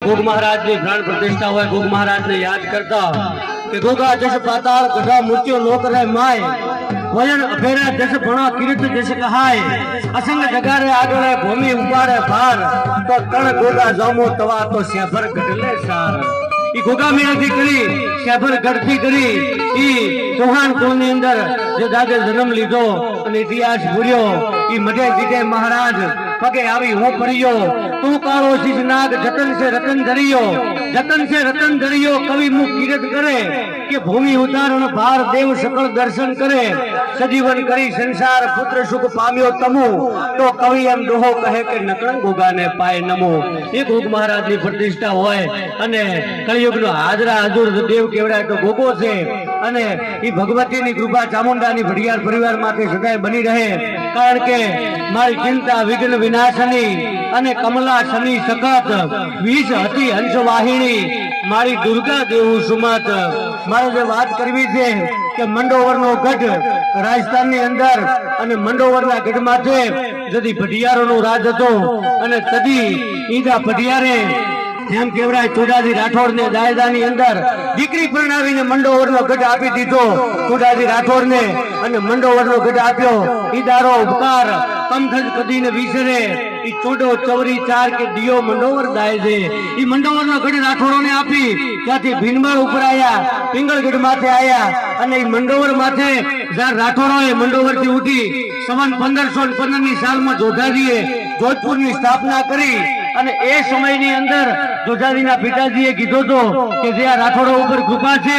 Gog महाराज की प्राण प्रतिष्ठा हुआ। गोग महाराज ने याद करता कि गोगा जस पाताल गधा मूर्तियों लोक रहे माय भोजन अफेरा जस बणा कीर्त जस कहाय असंग जगारे आगळे भूमि उपाड़े भार तो तण गोगा जामो तवा तो स्याभर गडले सार। ई गोगा मेहनती करी स्याभर गढ़ती करी ई चौहान कुल ની અંદર જે દાદે જન્મ લીધો અને ઇતિહાસ ભૂર્યો ई મઢે જીતે મહારાજ પગે આવી હું પડ્યો તું કાળો શીશ નાગ જતન से रतन धरियो कवि मुख कीरत करे कि भूमि उतारण भार देव सकल दर्शन करे सजीवन करी संसार पुत्र सुख पाम्यो तमो तो कवि एम दोहो कहे कि नकळंग गोगा ने पाए नमो। एक गोग महाराज की प्रतिष्ठा होय अने कलियुग नो हाजरा हजूर देव केवड़ाय तो गोगो छे अने ई भगवती नी कृपा चामुंडा नी भड़ियार परिवार माथे सदाय बनी रहे कारण के मारी चिंता विघ्न विनाशनी अने कमला शनि सखत विष हती हंस वाहिनी मारी दुर्गा देव सुमत। मारे जे बात करवी छे के मंडोवर नो गढ़ राजस्थान नी अंदर अने मंडोवर ना गढ़ माथे जदी भटियारो नो राज हतो अने तदी ईदा भटियारे एम केवड़ाय चोडाजी राठौड़ ने दायदानी अंदर दीकरी परणावीने मंडोवर नो गढ़ आपी दीधो चोडाजी राठौड़ ने अने मंडोवर नो गढ़ आप्यो। ई दारो उपकार कमथज कदी ने विसरे ई चोडो चौरी चार के दियो मंडोवर दाय दे। ई मंडोवर नो गढ़ राठौड़ो ने आपी त्याथी भीनमाळ उपर आया पिंगलगढ़ माथे आया अने ई मंडोवर माथे जार राठौड़ोए मंडोवर थी उठी सवन 1515 नी साल में जोधाजीए जोधपुर नी स्थापना करी अने ए समय नी अंदर जोधाजी ना पिताजीए कीधो तो के जे आ राठौड़ो उपर कृपा छे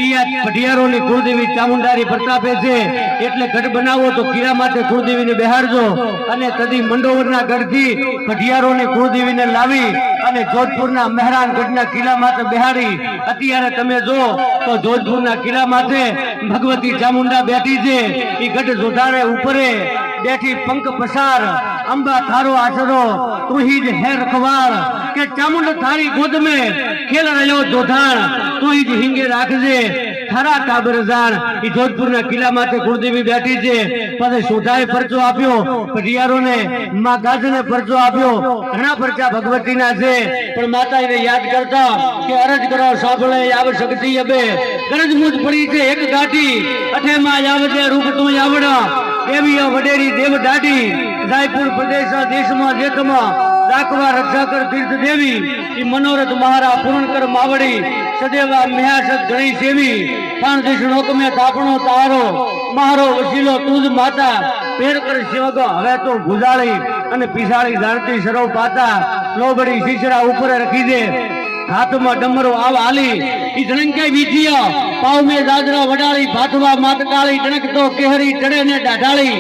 ई आ भटियारो नी कुलदेवी चामुंडारी प्रतापे छे એટલે ગઢ બનાવો તો કીરા માટે કુળદેવીને બેહાડજો અને તદી મંડોવરના ગઢથી ભટિયારોની કુળદેવીને લાવી અને જોધપુરના મહેરાનગઢના કિલ્લા માથે બેહાડી અત્યારે તમે જો તો જોધપુરના કિલ્લા માથે ભગવતી ચામુંડા બેઠી છે ઈ ગઢ જોધારે ઉપરે બેઠી પંખ પસાર અંબા થારો આશરો તું ही है रखवार के चामुंड थारी गोद में खेल रहो जोधान तू ही हिंगे राखजे थारा काबरजान। ई जोधपुर ना किला माथे कुलदेवी बैठी छे पछी सोधाए परचो आप्यो भटियारो ने मां गाज ने परचो आप्यो घणा परचा भगवती ना छे पण माता ने याद करता के अरज करो सांभळे आव शक्ति अबे गरज मुझ पड़ी छे एक गाठी अठे मां आवजे रूप तू आवड़ा देवी वडेरी देव डाडी रायपुर प्रदेश देश में जेठ में राखवा रक्षा कर तीर्थ देवी ई मनोरथ महारा पूर्ण कर मावड़ी सदेवा मेहासत गणी सेवी पान देश लोक में तापणो तारो मारो वसीलो तुझ माता पेर कर सेवको हवे तो भुजाड़ी अने पिसाड़ी जानती सरो पाता लोबड़ी सीसरा ऊपर रखी दे हाथ में डमरो आव आली ई जणंके बीजिया पाव में दादरा वडाली भाथवा मातकाली जणक तो केहरी चढ़े ने डाढाली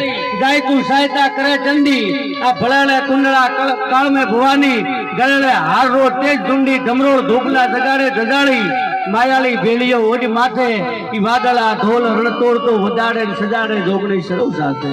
जाय तू सहायता करे चंडी आ भळेले कुंडला काल में भवानी गळेले हार रो तेज डुंडी डमरोळ धोकला जगाड़े जजाड़ी मायाली भेलियो ओडी माथे ई वादळा ढोल रणतोड़ तो वदाड़े सजाड़े जोगणी सरौ साथे।